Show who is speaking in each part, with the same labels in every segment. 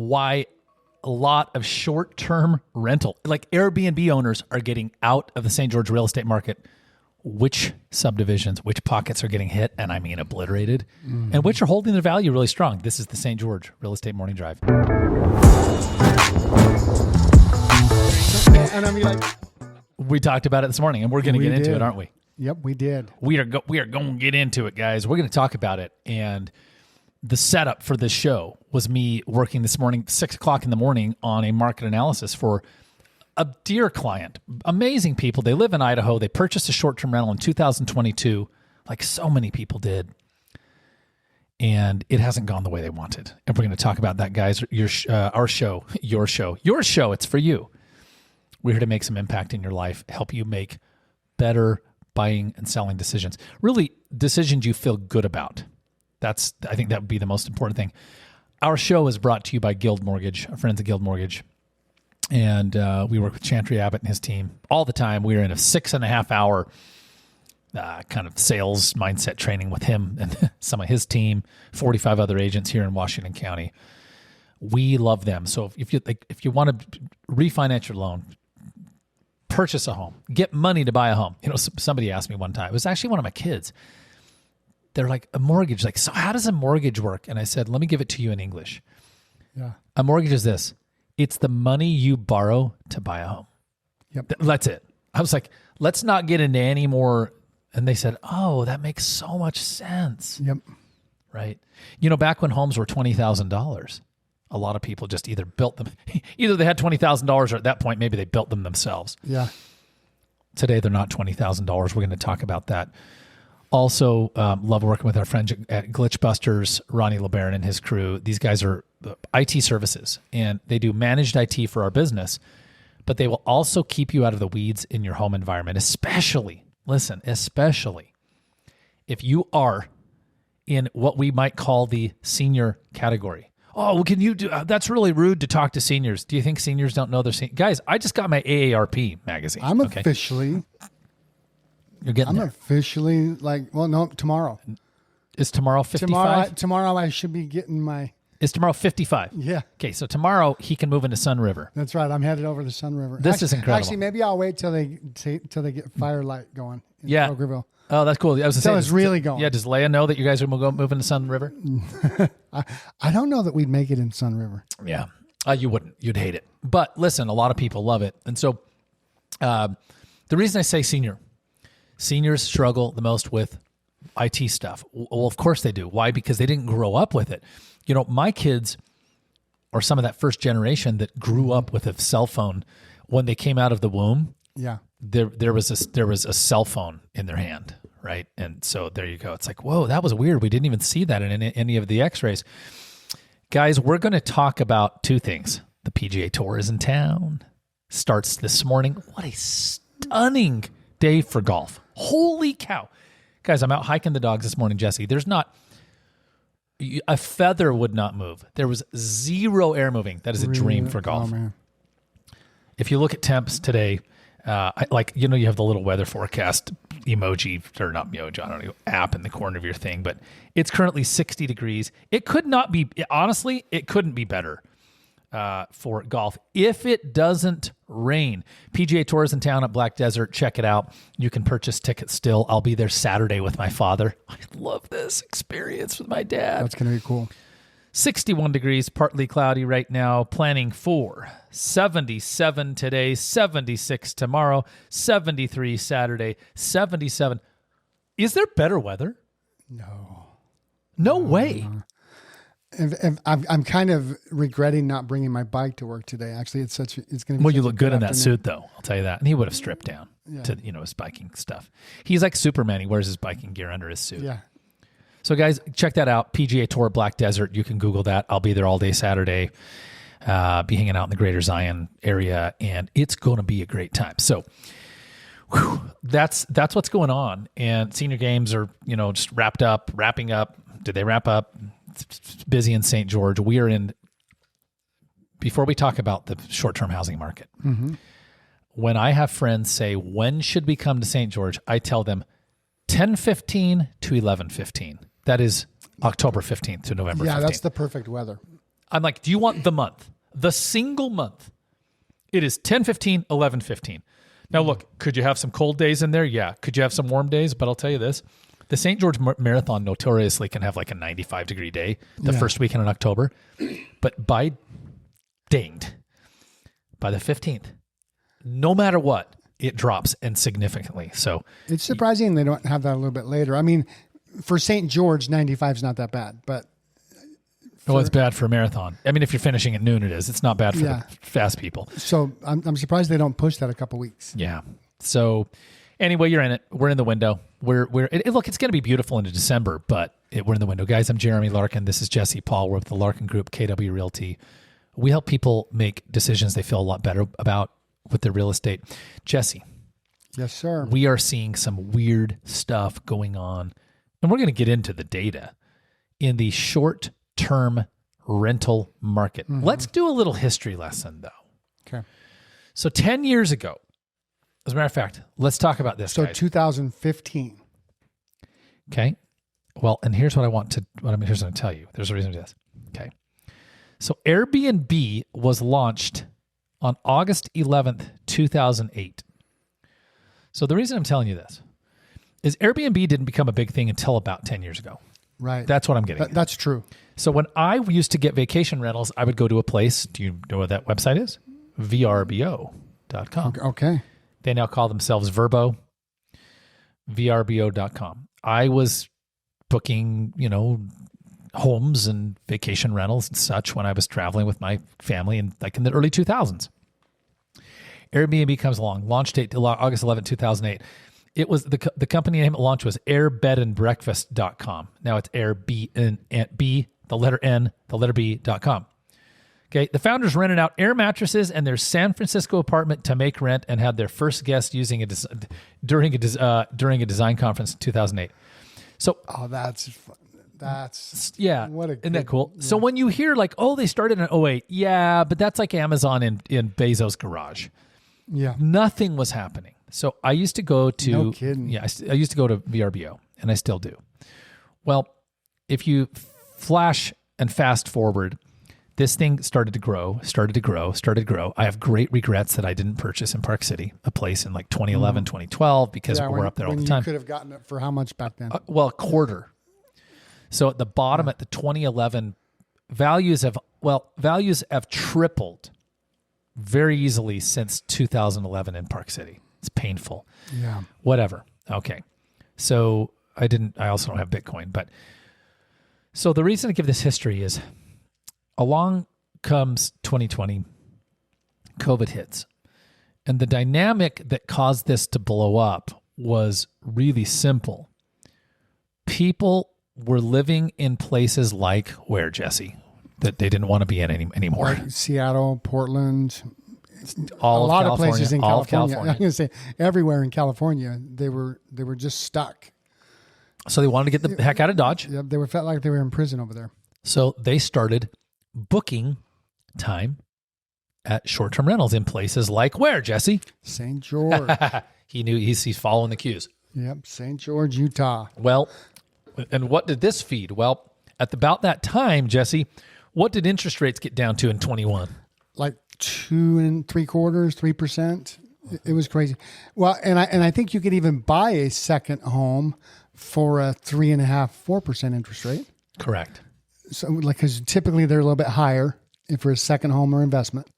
Speaker 1: why a lot of short-term rental, like Airbnb owners, are getting out of the St. George real estate market. Which subdivisions, which pockets are getting hit, and I mean obliterated, and which are holding their value really strong. This is the St. George Real Estate Morning Drive.
Speaker 2: And I mean, like,
Speaker 1: we talked about it this morning, and we're going to get into it, aren't we?
Speaker 2: Yep, we did.
Speaker 1: We are going to get into it, guys. We're going to talk about it. And the setup for this show was me working this morning, 6 o'clock in the morning, on a market analysis for a dear client. Amazing people. They live in Idaho. They purchased a short-term rental in 2022, like so many people did. And it hasn't gone the way they wanted. And we're going to talk about that, guys. Our show, your show. It's for you. We're here to make some impact in your life, help you make better buying and selling decisions. Really, decisions you feel good about. I think that would be the most important thing. Our show is brought to you by Guild Mortgage, our friends at Guild Mortgage. And we work with Chantry Abbott and his team all the time. We are in a 6.5 hour kind of sales mindset training with him and some of his team, 45 other agents here in Washington County. We love them. So if you want to refinance your loan, purchase a home, get money to buy a home. You know, somebody asked me one time, it was actually one of my kids. They're like, a mortgage, like, so how does a mortgage work? And I said, let me give it to you in English.
Speaker 2: Yeah.
Speaker 1: A mortgage is this. It's the money you borrow to buy a home.
Speaker 2: Yep.
Speaker 1: That's it. I was like, let's not get into any more. And they said, oh, that makes so much sense.
Speaker 2: Yep.
Speaker 1: Right. You know, back when homes were $20,000, a lot of people just either built them. Either they had $20,000 or at that point, maybe they built them themselves.
Speaker 2: Yeah.
Speaker 1: Today, they're not $20,000. We're going to talk about that. Also, love working with our friends at Glitchbusters, Ronnie LeBaron and his crew. These guys are IT services, and they do managed IT for our business, but they will also keep you out of the weeds in your home environment, especially if you are in what we might call the senior category. Oh, well, can you do that's really rude to talk to seniors. Do you think seniors don't know their guys? I just got my AARP magazine.
Speaker 2: I'm officially like, well, no, tomorrow.
Speaker 1: Is tomorrow 55?
Speaker 2: Tomorrow I should be getting my...
Speaker 1: Is tomorrow 55?
Speaker 2: Yeah.
Speaker 1: Okay, so tomorrow he can move into Sun River.
Speaker 2: That's right. I'm headed over to Sun River.
Speaker 1: This is incredible.
Speaker 2: Actually, maybe I'll wait till they get Firelight going in Krogerville.
Speaker 1: Oh, that's cool. I was going to say,
Speaker 2: it's really going.
Speaker 1: Yeah, does Leia know that you guys are moving to Sun River?
Speaker 2: I don't know that we'd make it in Sun River.
Speaker 1: Yeah. You wouldn't. You'd hate it. But listen, a lot of people love it. And so the reason I say seniors struggle the most with IT stuff. Well, of course they do. Why? Because they didn't grow up with it. You know, my kids are some of that first generation that grew up with a cell phone when they came out of the womb.
Speaker 2: Yeah.
Speaker 1: There was a cell phone in their hand, right? And so there you go. It's like, whoa, that was weird. We didn't even see that in any of the x-rays. Guys, we're going to talk about two things. The PGA Tour is in town. Starts this morning. What a stunning day for golf. Holy cow. Guys, I'm out hiking the dogs this morning, Jesse. There's not... A feather would not move. There was zero air moving. That is a dream for golf.
Speaker 2: Oh, man.
Speaker 1: If you look at temps today, you have the little weather forecast emoji, or not emoji, I don't know, app in the corner of your thing, but it's currently 60 degrees. It could not be, honestly, it couldn't be better for golf if it doesn't rain. PGA Tour is in town at Black Desert. Check it out. You can purchase tickets still. I'll be there Saturday with my father. I love this experience with my dad.
Speaker 2: That's going to be cool.
Speaker 1: 61 degrees, partly cloudy right now. Planning for 77 today, 76 tomorrow, 73 Saturday, 77. Is there better weather? No way.
Speaker 2: And I'm kind of regretting not bringing my bike to work today. Actually, it's going to be.
Speaker 1: Well, you look good in that suit, though. I'll tell you that. And he would have stripped down to his biking stuff. He's like Superman. He wears his biking gear under his suit.
Speaker 2: Yeah.
Speaker 1: So, guys, check that out. PGA Tour Black Desert. You can Google that. I'll be there all day Saturday. Be hanging out in the Greater Zion area, and it's going to be a great time. So, that's what's going on. And senior games are just wrapping up. Did they wrap up? It's busy in St. George. We are in, before we talk about the short-term housing market, when I have friends say, when should we come to St. George? I tell them 10:15 to 11:15. That is October 15th to November 15th.
Speaker 2: Yeah, that's the perfect weather.
Speaker 1: I'm like, do you want the month? The single month. It is 10:15, 11:15. Now, look, could you have some cold days in there? Yeah. Could you have some warm days? But I'll tell you this. The St. George Marathon notoriously can have like a 95-degree day the first weekend in October. But by the 15th, no matter what, it drops and significantly. So
Speaker 2: it's surprising they don't have that a little bit later. I mean, for St. George, 95 is not that bad, but
Speaker 1: it's bad for a marathon. I mean, if you're finishing at noon, it is. It's not bad for the fast people.
Speaker 2: So I'm surprised they don't push that a couple weeks.
Speaker 1: Yeah. So anyway, you're in it. We're in the window. Look, it's going to be beautiful into December, but we're in the window. Guys, I'm Jeremy Larkin. This is Jesse Paul. We're with the Larkin Group, KW Realty. We help people make decisions they feel a lot better about with their real estate. Jesse.
Speaker 2: Yes, sir.
Speaker 1: We are seeing some weird stuff going on, and we're going to get into the data in the short-term rental market. Mm-hmm. Let's do a little history lesson, though.
Speaker 2: Okay.
Speaker 1: So 10 years ago, as a matter of fact, let's talk about this.
Speaker 2: So
Speaker 1: guys.
Speaker 2: 2015.
Speaker 1: Okay. Well, and here's what I'm going to tell you. There's a reason to this. Okay. So Airbnb was launched on August 11th, 2008. So the reason I'm telling you this is Airbnb didn't become a big thing until about 10 years ago.
Speaker 2: Right.
Speaker 1: That's what I'm getting at.
Speaker 2: That's true.
Speaker 1: So when I used to get vacation rentals, I would go to a place. Do you know what that website is? vrbo.com.
Speaker 2: Okay.
Speaker 1: They now call themselves Verbo, vrbo.com. I was booking, homes and vacation rentals and such when I was traveling with my family in the early 2000s. Airbnb comes along, launch date August 11, 2008. It was the company name at launch was airbedandbreakfast.com. Now it's Airbnb, the letter N, the letter B.com. Okay, the founders rented out air mattresses and their San Francisco apartment to make rent and had their first guest using during a design conference in 2008. So,
Speaker 2: that's
Speaker 1: isn't that cool? Yeah. So when you hear they started in 2008, yeah, but that's like Amazon in Bezos' garage.
Speaker 2: Yeah,
Speaker 1: nothing was happening. So I used to go to
Speaker 2: no kidding.
Speaker 1: Yeah, I used to go to VRBO, and I still do. Well, if you flash and fast forward. This thing started to grow. I have great regrets that I didn't purchase in Park City, a place in 2011, 2012, because we're up there all the time.
Speaker 2: You could have gotten it for how much back then?
Speaker 1: A quarter. So at the bottom, at the 2011, values have tripled very easily since 2011 in Park City. It's painful.
Speaker 2: Yeah.
Speaker 1: Whatever. Okay. So I also don't have Bitcoin, but so the reason I give this history is, along comes 2020, COVID hits. And the dynamic that caused this to blow up was really simple. People were living in places like where, Jesse? That they didn't want to be in anymore.
Speaker 2: Like Seattle, Portland,
Speaker 1: a lot
Speaker 2: of places in California.
Speaker 1: California.
Speaker 2: I'm going to say everywhere in California, they were just stuck.
Speaker 1: So they wanted to get the heck out of Dodge.
Speaker 2: Yeah, felt like they were in prison over there.
Speaker 1: So they started booking time at short-term rentals in places like where, Jesse?
Speaker 2: St. George.
Speaker 1: He knew he's following the cues.
Speaker 2: Yep, St. George, Utah.
Speaker 1: Well, and what did this feed? Well, at about that time, Jesse, what did interest rates get down to in 21?
Speaker 2: Like 2 3/4, 3%. It was crazy. Well, and I think you could even buy a second home for a 3.5%, 4% interest rate.
Speaker 1: Correct.
Speaker 2: So, because typically they're a little bit higher for a second home or investment.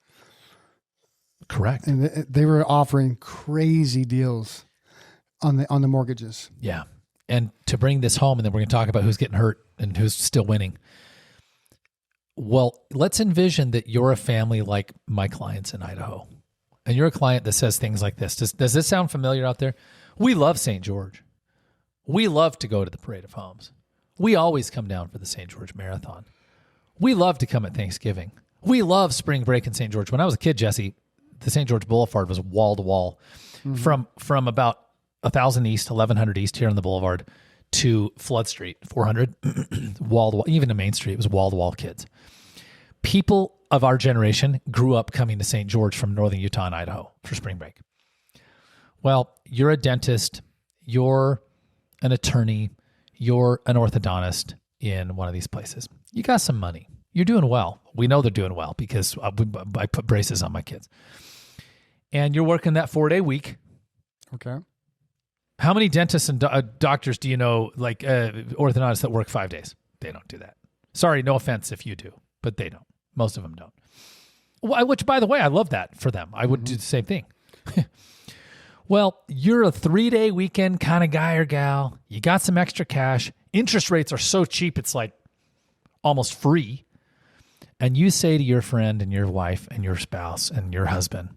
Speaker 1: Correct.
Speaker 2: And they were offering crazy deals on the mortgages.
Speaker 1: Yeah. And to bring this home, and then we're going to talk about who's getting hurt and who's still winning. Well, let's envision that you're a family like my clients in Idaho, and you're a client that says things like this. Does this sound familiar out there? We love St. George. We love to go to the Parade of Homes. We always come down for the St. George Marathon. We love to come at Thanksgiving. We love spring break in St. George. When I was a kid, Jesse, the St. George Boulevard was wall to wall. From about 1,000 East, 1,100 East here on the Boulevard to Flood Street, 400, wall to wall. Even to Main Street, it was wall to wall kids. People of our generation grew up coming to St. George from northern Utah and Idaho for spring break. Well, you're a dentist, you're an attorney, you're an orthodontist in one of these places. You got some money. You're doing well. We know they're doing well because I put braces on my kids. And you're working that 4-day week.
Speaker 2: Okay.
Speaker 1: How many dentists and doctors do you know, like orthodontists that work 5 days? They don't do that. Sorry, no offense if you do, but they don't. Most of them don't. Which, by the way, I love that for them. I would do the same thing. Well, you're a 3-day weekend kind of guy or gal. You got some extra cash. Interest rates are so cheap, it's like almost free. And you say to your friend and your wife and your spouse and your husband,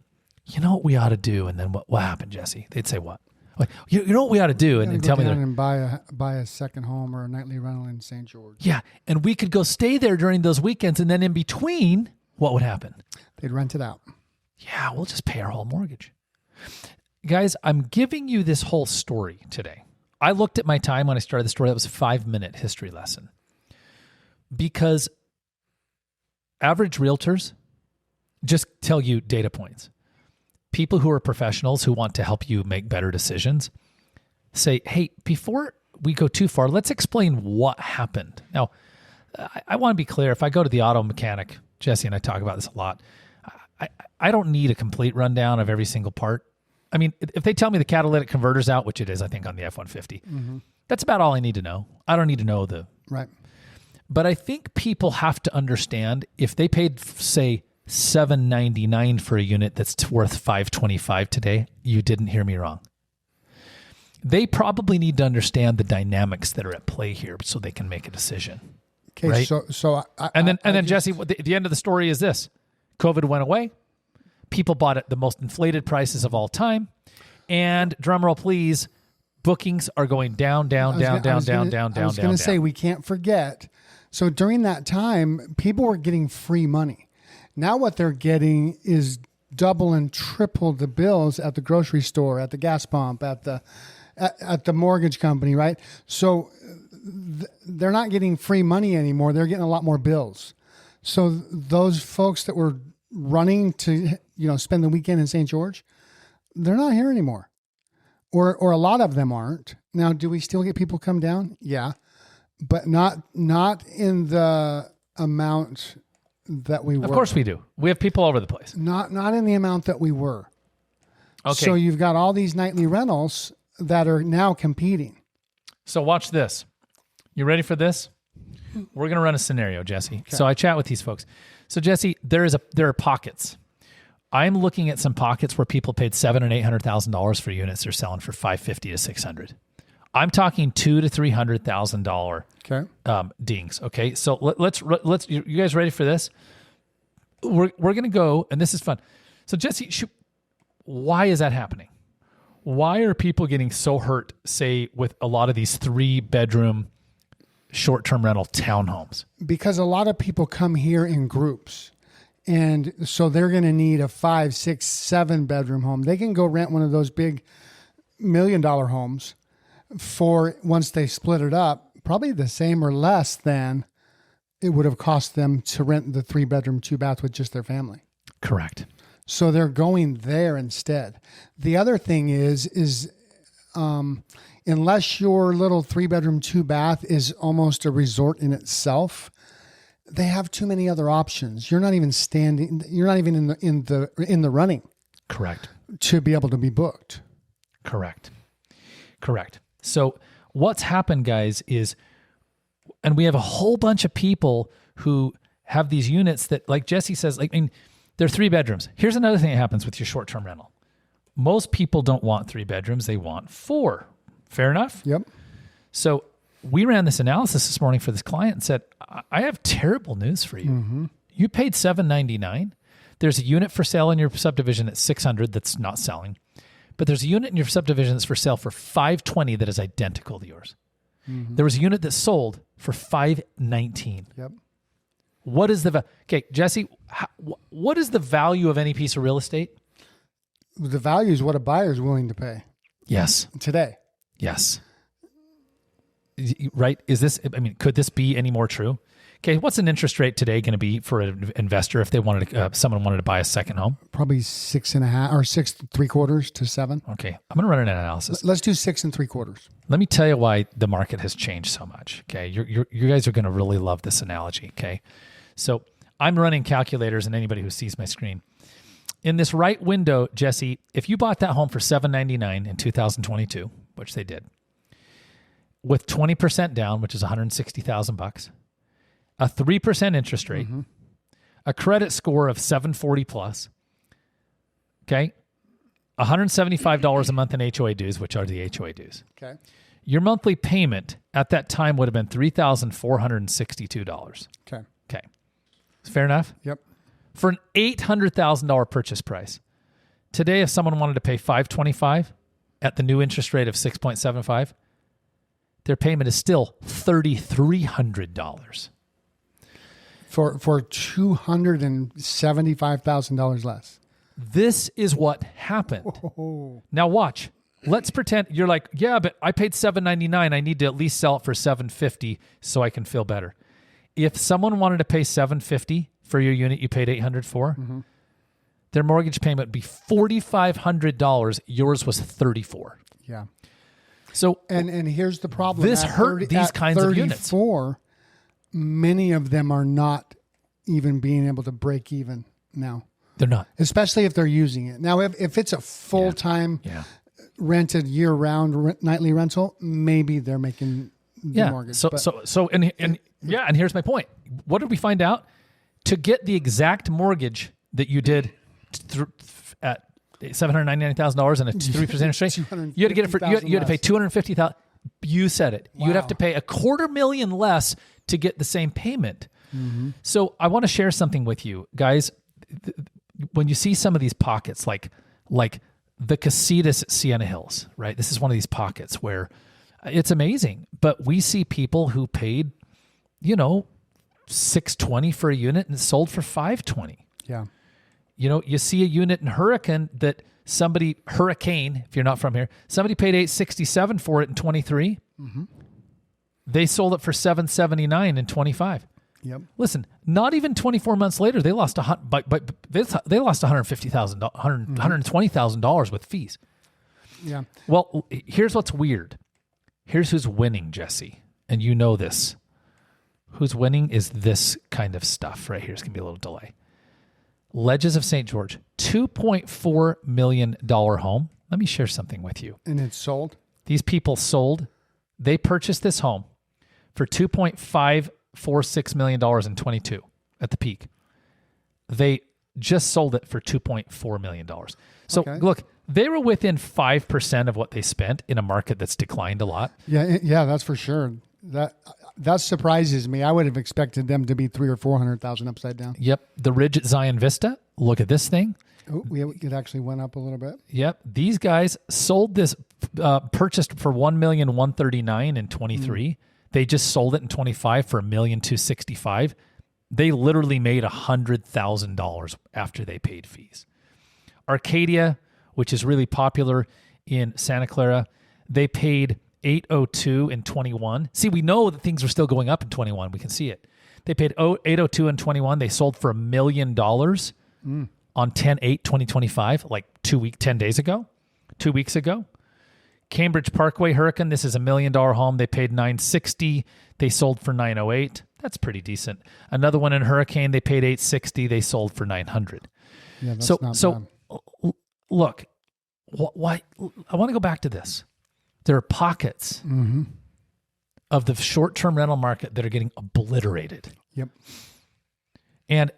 Speaker 1: you know what we ought to do? And then what happened, Jesse? They'd say what? Like, you know what we ought to do? And tell me that.
Speaker 2: And buy a second home or a nightly rental in St. George.
Speaker 1: Yeah. And we could go stay there during those weekends. And then in between, what would happen?
Speaker 2: They'd rent it out.
Speaker 1: Yeah, we'll just pay our whole mortgage. Guys, I'm giving you this whole story today. I looked at my time when I started the story. That was a 5-minute history lesson. Because average realtors just tell you data points. People who are professionals who want to help you make better decisions say, hey, before we go too far, let's explain what happened. Now, I want to be clear. If I go to the auto mechanic, Jesse and I talk about this a lot, I don't need a complete rundown of every single part. I mean, if they tell me the catalytic converter's out, which it is, I think, on the F-150, that's about all I need to know. I don't need to know the...
Speaker 2: Right.
Speaker 1: But I think people have to understand if they paid, say, $799 for a unit that's worth $525 today, you didn't hear me wrong. They probably need to understand the dynamics that are at play here so they can make a decision.
Speaker 2: Okay,
Speaker 1: right?
Speaker 2: So
Speaker 1: then Jesse, the end of the story is this. COVID went away. People bought at the most inflated prices of all time. And drumroll please, bookings are going down. I was going to
Speaker 2: say, we can't forget. So during that time, people were getting free money. Now what they're getting is double and triple the bills at the grocery store, at the gas pump, at the mortgage company, right? So they're not getting free money anymore. They're getting a lot more bills. So those folks that were running to, spend the weekend in St. George, they're not here anymore. Or a lot of them aren't. Now, do we still get people come down? Yeah. But not in the amount that we were.
Speaker 1: Of course we do. We have people all over the place.
Speaker 2: Not in the amount that we were.
Speaker 1: Okay.
Speaker 2: So you've got all these nightly rentals that are now competing.
Speaker 1: So watch this. You ready for this? We're going to run a scenario, Jesse. Okay. So I chat with these folks. So Jesse, there are pockets. I'm looking at some pockets where people paid $700,000 and $800,000 for units they're selling for $550,000 to $600,000. I'm talking $200,000 to $300,000
Speaker 2: okay.
Speaker 1: Dings. Okay, so let's. You guys ready for this? We're gonna go, and this is fun. So Jesse, why is that happening? Why are people getting so hurt? Say with a lot of these 3-bedroom short-term rental townhomes.
Speaker 2: Because a lot of people come here in groups. And so they're going to need a 5, 6, 7-bedroom home. They can go rent one of those big $1 million homes for, once they split it up, probably the same or less than it would have cost them to rent the 3-bedroom, 2-bath with just their family.
Speaker 1: Correct.
Speaker 2: So they're going there instead. The other thing is unless your little 3-bedroom, 2-bath is almost a resort in itself, they have too many other options. You're not even in the running.
Speaker 1: Correct.
Speaker 2: To be able to be booked.
Speaker 1: Correct. So what's happened, guys, is, and we have a whole bunch of people who have these units that, like Jesse says, they're 3 bedrooms. Here's another thing that happens with your short-term rental. Most people don't want 3 bedrooms. They want 4. Fair enough?
Speaker 2: Yep.
Speaker 1: So we ran this analysis this morning for this client and said, I have terrible news for you. Mm-hmm. You paid $799. There's a unit for sale in your subdivision at $600 that's not selling. But there's a unit in your subdivision that's for sale for $520 that is identical to yours. Mm-hmm. There was a unit that sold for $519.
Speaker 2: Yep.
Speaker 1: What is okay, Jesse, what is the value of any piece of real estate?
Speaker 2: The value is what a buyer is willing to pay.
Speaker 1: Yes.
Speaker 2: Today.
Speaker 1: Yes. Right? Could this be any more true? Okay, what's an interest rate today going to be for an investor if they someone wanted to buy a second home?
Speaker 2: Probably 6.5 or 6.75 to 7.
Speaker 1: Okay, I'm going to run an analysis.
Speaker 2: Let's do 6.75.
Speaker 1: Let me tell you why the market has changed so much. Okay, you guys are going to really love this analogy. Okay, So I'm running calculators, and anybody who sees my screen. In this right window, Jesse, if you bought that home for $799 in 2022, which they did, with 20% down, which is $160,000, a 3% interest rate, a credit score of 740 plus, okay, $175 a month in HOA dues, which are the HOA dues.
Speaker 2: Okay.
Speaker 1: Your monthly payment at that time would have been $3,462.
Speaker 2: Okay.
Speaker 1: Okay. Fair enough?
Speaker 2: Yep.
Speaker 1: For an $800,000 purchase price. Today, if someone wanted to pay $525 at the new interest rate of 6.75, their payment is still $3,300.
Speaker 2: For $275,000 less.
Speaker 1: This is what happened.
Speaker 2: Oh.
Speaker 1: Now watch. Let's pretend you're like, yeah, but I paid $799. I need to at least sell it for $750 so I can feel better. If someone wanted to pay $750 for your unit you paid $800 for, their mortgage payment would be $4,500. Yours was $34.
Speaker 2: Yeah.
Speaker 1: So
Speaker 2: and here's the problem.
Speaker 1: This hurt these kinds of units.
Speaker 2: 34, many of them are not even being able to break even now.
Speaker 1: They're not.
Speaker 2: Especially if they're using it. Now, if it's a full-time rented year-round nightly rental, maybe they're making the mortgage.
Speaker 1: And here's my point. What did we find out? To get the exact mortgage that you did at $799,000 and a 3% interest rate, you had to get it for you had to pay $250,000. You said it.
Speaker 2: Wow.
Speaker 1: You'd have to pay $250,000 less to get the same payment. So I want to share something with you guys. When you see some of these pockets, like the Casitas at Sienna Hills, right? This is one of these pockets where it's amazing, but we see people who paid, $620 for a unit and sold for $520.
Speaker 2: Yeah.
Speaker 1: You see a unit in Hurricane, if you're not from here, somebody paid $867 for it in 23. They sold it for $779 in 25.
Speaker 2: Yep.
Speaker 1: Listen, not even 24 months later, they lost they lost $150,000, $120,000 with fees.
Speaker 2: Yeah.
Speaker 1: Well, here's what's weird. Here's who's winning, Jesse, and you know this. Who's winning is this kind of stuff right here. It's gonna be a little delay. Ledges of St. George, $2.4 million home. Let me share something with you.
Speaker 2: And it's sold?
Speaker 1: These people sold. They purchased this home for $2.546 million in 22 at the peak. They just sold it for $2.4 million. So look, they were within 5% of what they spent in a market that's declined a lot.
Speaker 2: Yeah, that's for sure. That surprises me. I would have expected them to be $300,000 or $400,000 upside down.
Speaker 1: Yep. The Ridge at Zion Vista. Look at this thing.
Speaker 2: Oh, it actually went up a little bit.
Speaker 1: Yep. These guys sold this, purchased for $1,139,000 in 23. They just sold it in 25 for $1,265,000. They literally made $100,000 after they paid fees. Arcadia, which is really popular in Santa Clara, they paid $802 in 21. See, we know that things are still going up in 21. We can see it. They paid $802 in 21. They sold for $1 million on 10/8/2025, like 10 days ago, 2 weeks ago. Cambridge Parkway Hurricane, this is $1 million home. They paid $960. They sold for $908. That's pretty decent. Another one in Hurricane, they paid $860. They sold for $900.
Speaker 2: Yeah, that's not bad.
Speaker 1: Look, why I want to go back to this. There are pockets of the short-term rental market that are getting obliterated.
Speaker 2: Yep.
Speaker 1: And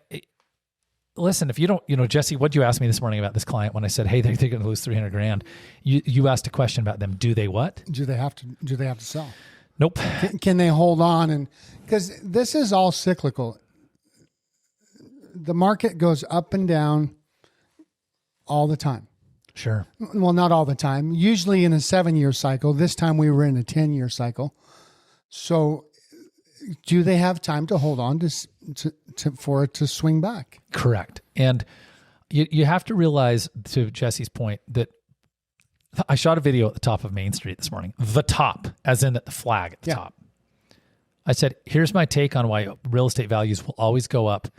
Speaker 1: listen, if you don't, Jesse, what did you ask me this morning about this client when I said, hey, they're going to lose $300,000? You asked a question about them. Do they what?
Speaker 2: Do they have to sell?
Speaker 1: Nope.
Speaker 2: Can they hold on? And because this is all cyclical. The market goes up and down all the time.
Speaker 1: Sure.
Speaker 2: Well, not all the time. Usually in a 7-year cycle. This time we were in a 10-year cycle. So do they have time to hold on for it to swing back?
Speaker 1: Correct. And you have to realize, to Jesse's point, that I shot a video at the top of Main Street this morning. The top, as in at the flag at the top. I said, here's my take on why real estate values will always go up,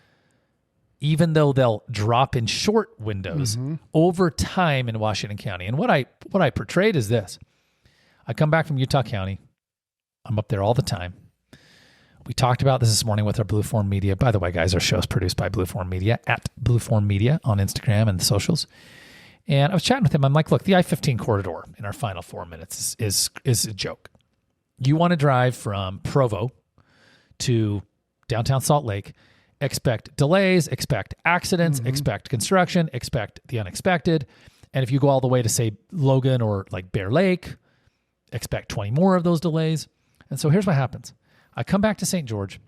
Speaker 1: even though they'll drop in short windows over time in Washington County. And what I portrayed is this. I come back from Utah County. I'm up there all the time. We talked about this morning with our Blueform Media. By the way, guys, our show is produced by Blueform Media at Blueform Media on Instagram and the socials. And I was chatting with him. I'm like, look, the I-15 corridor in our final 4 minutes is a joke. You want to drive from Provo to downtown Salt Lake, expect delays, expect accidents, expect construction, expect the unexpected. And if you go all the way to, say, Logan or like Bear Lake, expect 20 more of those delays. And so here's what happens. I come back to St. George.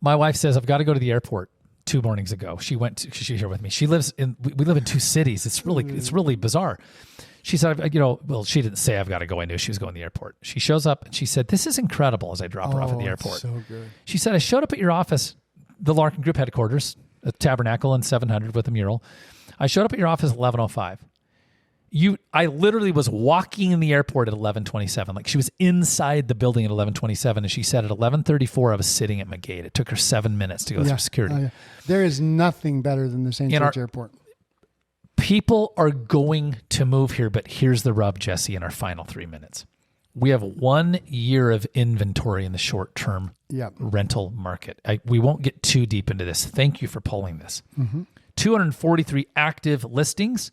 Speaker 1: My wife says, I've got to go to the airport 2 mornings ago. She's here with me. We live in 2 cities. It's really bizarre. She said, she didn't say I've got to go. I knew she was going to the airport. She shows up and she said, this is incredible as I drop her off at the airport.
Speaker 2: So good.
Speaker 1: She said, I showed up at your office, the Larkin Group headquarters, a Tabernacle and 700 with a mural. I showed up at your office at 11:05. I literally was walking in the airport at 11:27. Like she was inside the building at 11:27, and she said at 11:34 I was sitting at my gate. It took her 7 minutes to go through security.
Speaker 2: There is nothing better than the St. George Airport.
Speaker 1: People are going to move here, but here's the rub, Jesse, in our final 3 minutes. We have 1 year of inventory in the short-term rental market. We won't get too deep into this. Thank you for polling this. 243 active listings,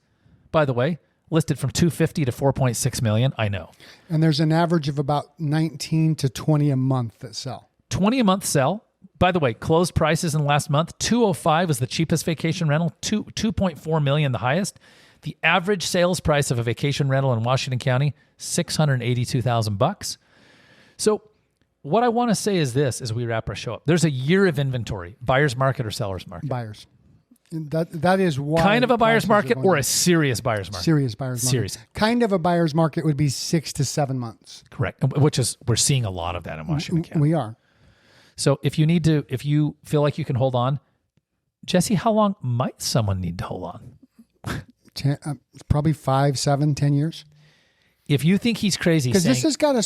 Speaker 1: by the way, listed from 250 to 4.6 million. I know.
Speaker 2: And there's an average of about 19 to 20 a month that sell.
Speaker 1: 20 a month sell. By the way, closed prices in the last month, 205 was the cheapest vacation rental, 2.4 million the highest. The average sales price of a vacation rental in Washington County, $682,000. So what I want to say is this as we wrap our show up. There's a year of inventory, buyer's market or seller's market.
Speaker 2: Buyers. That is why
Speaker 1: kind of a buyer's market or a serious buyer's market.
Speaker 2: Serious buyer's market. Serious. Kind of a buyer's market would be 6 to 7 months.
Speaker 1: Correct. Which is we're seeing a lot of that in Washington County.
Speaker 2: We are.
Speaker 1: So if you feel like you can hold on, Jesse, how long might someone need to hold on?
Speaker 2: Probably 5, 7, 10 years.
Speaker 1: If you think he's crazy,
Speaker 2: because this has got to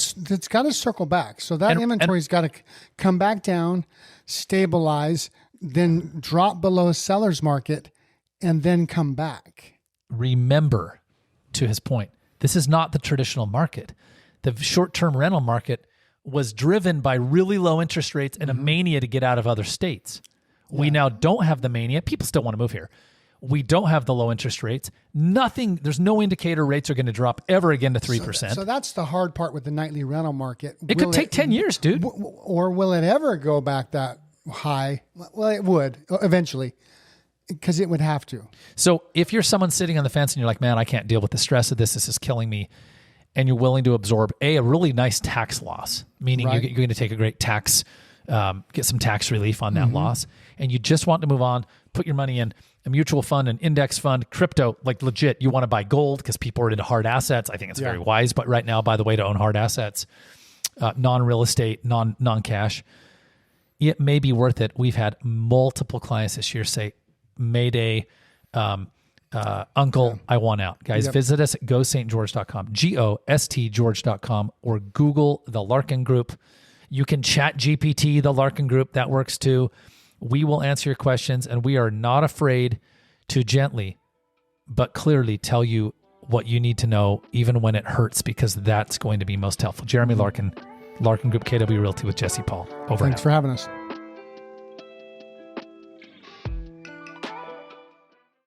Speaker 2: circle back. So that inventory's got to come back down, stabilize, then drop below seller's market, and then come back.
Speaker 1: Remember, to his point, this is not the traditional market. The short-term rental market was driven by really low interest rates and a mania to get out of other states. Yeah. We now don't have the mania. People still want to move here. We don't have the low interest rates. There's no indicator rates are going to drop ever again to 3%.
Speaker 2: So that's the hard part with the nightly rental market.
Speaker 1: It could take 10 years, dude.
Speaker 2: Or will it ever go back that high? Well, it would eventually, because it would have to.
Speaker 1: So if you're someone sitting on the fence and you're like, man, I can't deal with the stress of this. This is killing me. And you're willing to absorb a really nice tax loss, meaning you're going to take a great tax, get some tax relief on that loss. And you just want to move on, put your money in a mutual fund, an index fund, crypto, like legit. You want to buy gold because people are into hard assets. I think it's very wise. But right now, by the way, to own hard assets, non-real estate, non-cash, it may be worth it. We've had multiple clients this year say, Mayday, Uncle, I want out. Guys, visit us at gostgeorge.com, GOSTGeorge.com, or Google the Larkin Group. You can chat GPT, the Larkin Group. That works too. We will answer your questions, and we are not afraid to gently but clearly tell you what you need to know, even when it hurts, because that's going to be most helpful. Jeremy Larkin, Larkin Group, KW Realty with Jesse Paul. Over.
Speaker 2: Thanks for having us.